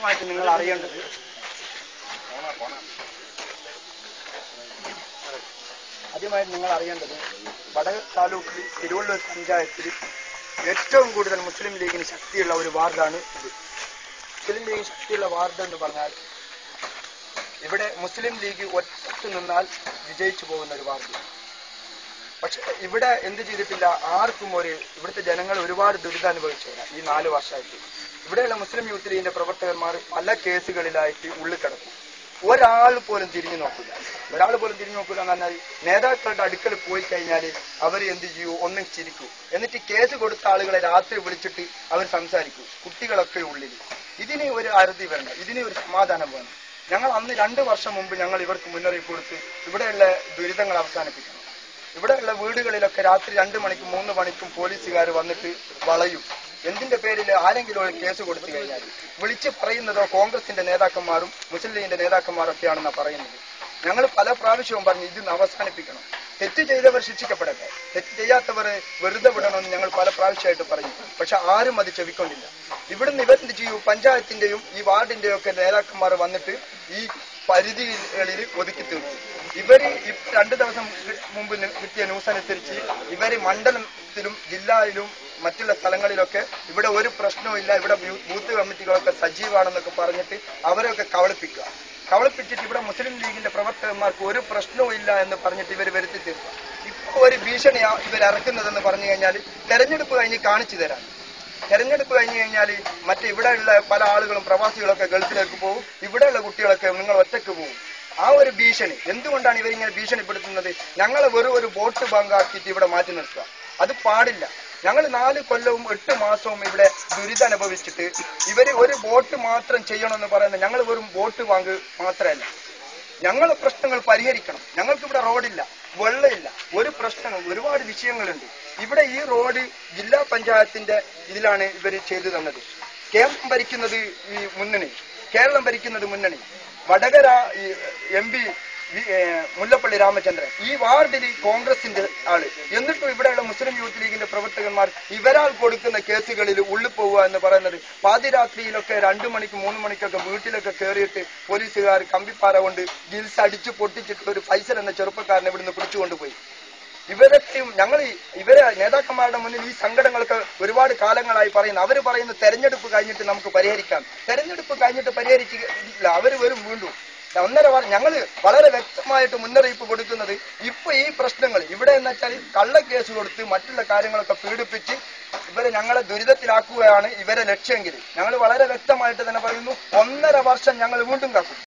ആദ്യമായിട്ട് നിങ്ങൾ അറിയേണ്ടത് വടകര താലൂക്കിൽ തിരുവള്ളൂർ പഞ്ചായത്തിൽ ഏറ്റവും കൂടുതൽ മുസ്ലിം ലീഗിന് ശക്തിയുള്ള ഒരു വാർഡാണ് ഇത്. മുസ്ലിം ലീഗിന് ശക്തിയുള്ള വാർഡ് എന്ന് പറഞ്ഞാൽ ഇവിടെ മുസ്ലിം ലീഗ് ഒറ്റ നിന്നാൽ വിജയിച്ചു പോകുന്ന ഒരു വാർഡ്. പക്ഷെ ഇവിടെ എന്ത് ചെയ്തിട്ടില്ല, ആർക്കും ഇവിടുത്തെ ജനങ്ങൾ ഒരുപാട് ദുരിതമനുഭവിച്ചവരാ ഈ 4 വർഷമായിട്ട്. ഇവിടെയുള്ള മുസ്ലിം യൂത്ത് ലീഗിന്റെ പ്രവർത്തകന്മാർ പല കേസുകളിലായിട്ട് ഉള്ളിൽ കിടക്കും. ഒരാൾ പോലും തിരിഞ്ഞു നോക്കില്ല എന്ന് പറഞ്ഞാൽ നേതാക്കളുടെ അടുക്കൽ പോയി കഴിഞ്ഞാൽ അവർ എന്ത് ചെയ്യൂ, ഒന്നും ചിരിക്കൂ. എന്നിട്ട് കേസ് കൊടുത്ത ആളുകളെ രാത്രി വിളിച്ചിട്ട് അവർ സംസാരിക്കൂ. കുട്ടികളൊക്കെ ഉള്ളിൽ. ഇതിന് ഒരു അറുതി വേണ്ട, ഇതിന് ഒരു സമാധാനം വേണം. ഞങ്ങൾ അന്ന് 2 വർഷം മുമ്പ് ഞങ്ങൾ ഇവർക്ക് മുന്നറിയിപ്പ് കൊടുത്ത് ഇവിടെയുള്ള ദുരിതങ്ങൾ അവസാനിപ്പിക്കണം. ഇവിടെയുള്ള വീടുകളിലൊക്കെ രാത്രി 2 മണിക്കും 3 മണിക്കും പോലീസുകാർ വന്നിട്ട് വളയും. എന്തിന്റെ പേരിൽ ആരെങ്കിലും ഒരു കേസ് കൊടുത്തു കഴിഞ്ഞാൽ വിളിച്ച് പറയുന്നതോ കോൺഗ്രസിന്റെ നേതാക്കന്മാരും മുസ്ലിം ലീഗിന്റെ നേതാക്കന്മാരൊക്കെയാണെന്നാണ് പറയുന്നത്. ഞങ്ങൾ പല പ്രാവശ്യവും പറഞ്ഞു ഇത് അവസാനിപ്പിക്കണം, തെറ്റ് ചെയ്തവർ ശിക്ഷിക്കപ്പെടട്ടെ, തെറ്റ് ചെയ്യാത്തവർ വെറുതെ വിടണമെന്ന് ഞങ്ങൾ പല പ്രാവശ്യമായിട്ട് പറയും. പക്ഷെ ആരും അത് ചെവിക്കൊണ്ടില്ല. ഇവിടുന്ന് ഇവരെന്ത് ചെയ്യൂ, പഞ്ചായത്തിന്റെയും ഈ വാർഡിന്റെയും ഒക്കെ നേതാക്കന്മാർ വന്നിട്ട് ഈ പരിധികളിൽ ഒതുക്കി തീർക്കും. ഇവര് 2 ദിവസം മുമ്പ് കിട്ടിയ ന്യൂസ് അനുസരിച്ച് ഇവര് മണ്ഡലത്തിലും ജില്ലയിലും മറ്റുള്ള സ്ഥലങ്ങളിലൊക്കെ ഇവിടെ ഒരു പ്രശ്നവും ഇല്ല, ഇവിടെ ബൂത്ത് കമ്മിറ്റികളൊക്കെ സജീവമാണെന്നൊക്കെ പറഞ്ഞിട്ട് അവരെയൊക്കെ കവളിപ്പിച്ചിട്ട് ഇവിടെ മുസ്ലിം ലീഗിന്റെ പ്രവർത്തകന്മാർക്ക് ഒരു പ്രശ്നവും ഇല്ല എന്ന് പറഞ്ഞിട്ട് ഇവർ വരുത്തി തീർക്കുക. ഇപ്പൊ ഒരു ഭീഷണിയാ ഇവരിറക്കുന്നതെന്ന് പറഞ്ഞു കഴിഞ്ഞാൽ തെരഞ്ഞെടുപ്പ് കഴിഞ്ഞ് കാണിച്ചു തരാം. തെരഞ്ഞെടുപ്പ് കഴിഞ്ഞ് കഴിഞ്ഞാൽ ഇവിടെയുള്ള പല ആളുകളും പ്രവാസികളൊക്കെ ഗൾഫിലേക്ക് പോകും, ഇവിടെയുള്ള കുട്ടികളൊക്കെ നിങ്ങൾ ഒറ്റയ്ക്ക് പോകും. ആ ഒരു ഭീഷണി എന്തുകൊണ്ടാണ് ഇവരിങ്ങനെ ഭീഷണിപ്പെടുത്തുന്നത്? ഞങ്ങളെ വെറും ഒരു വോട്ട് ബാങ്കാക്കിയിട്ട് ഇവിടെ മാറ്റി നിർത്തുക, അത് പാടില്ല. ഞങ്ങൾ 4 കൊല്ലവും 8 മാസവും ഇവിടെ ദുരിതമനുഭവിച്ചിട്ട് ഇവര് ഒരു വോട്ട് മാത്രം ചെയ്യണമെന്ന് പറയുന്നത് ഞങ്ങൾ വെറും വോട്ട് ബാങ്ക് മാത്രമല്ല. ഞങ്ങളെ പ്രശ്നങ്ങൾ പരിഹരിക്കണം. ഞങ്ങൾക്ക് ഇവിടെ റോഡില്ല, വെള്ളമില്ല, ഒരു പ്രശ്നങ്ങൾ, ഒരുപാട് വിഷയങ്ങളുണ്ട്. ഇവിടെ ഈ റോഡ് ജില്ലാ പഞ്ചായത്തിന്റെ ഇതിലാണ് ഇവർ ചെയ്തു തന്നത്. കേരളം ഭരിക്കുന്നത് മുന്നണി. വടകര MP മുല്ലപ്പള്ളി രാമചന്ദ്രൻ, ഈ വാർഡിൽ കോൺഗ്രസിന്റെ ആള്. എന്നിട്ടും ഇവിടെയുള്ള മുസ്ലിം യൂത്ത് ലീഗിന്റെ പ്രവർത്തകന്മാർ ഇവരാൾ കൊടുക്കുന്ന കേസുകളിൽ ഉള്ളിൽ പോവുക എന്ന് പറയുന്നത്. പാതിരാത്രിയിലൊക്കെ 2 മണിക്കും 3 മണിക്കൊക്കെ വീട്ടിലൊക്കെ കയറിയിട്ട് പോലീസുകാർ കമ്പിപ്പാറ കൊണ്ട് ഗിൽസ് അടിച്ചു പൊട്ടിച്ചിട്ട് ഒരു ഫൈസൽ എന്ന ചെറുപ്പക്കാരനെ ഇവിടുന്ന് പിടിച്ചുകൊണ്ടുപോയി. ഇവരെ നേതാക്കന്മാരുടെ മുന്നിൽ ഈ സങ്കടങ്ങളൊക്കെ ഒരുപാട് കാലങ്ങളായി പറയുന്നു. അവർ പറയുന്നു തെരഞ്ഞെടുപ്പ് കഴിഞ്ഞിട്ട് നമുക്ക് പരിഹരിക്കാം. തെരഞ്ഞെടുപ്പ് കഴിഞ്ഞിട്ട് പരിഹരിച്ചില്ല, അവർ വരും വീണ്ടും. 1.5 വർഷം ഞങ്ങൾ വളരെ വ്യക്തമായിട്ട് മുന്നറിയിപ്പ് കൊടുക്കുന്നത് ഇപ്പൊ ഈ പ്രശ്നങ്ങൾ ഇവിടെ എന്ന് വെച്ചാൽ കള്ളക്കേസ് കൊടുത്ത് മറ്റുള്ള കാര്യങ്ങളൊക്കെ പീഡിപ്പിച്ച് ഇവരെ ഞങ്ങളെ ദുരിതത്തിലാക്കുകയാണ് ഇവരെ ലക്ഷ്യമെങ്കിൽ ഞങ്ങൾ വളരെ വ്യക്തമായിട്ട് തന്നെ പറയുന്നു 1.5 വർഷം ഞങ്ങൾ വീണ്ടും കാക്കും.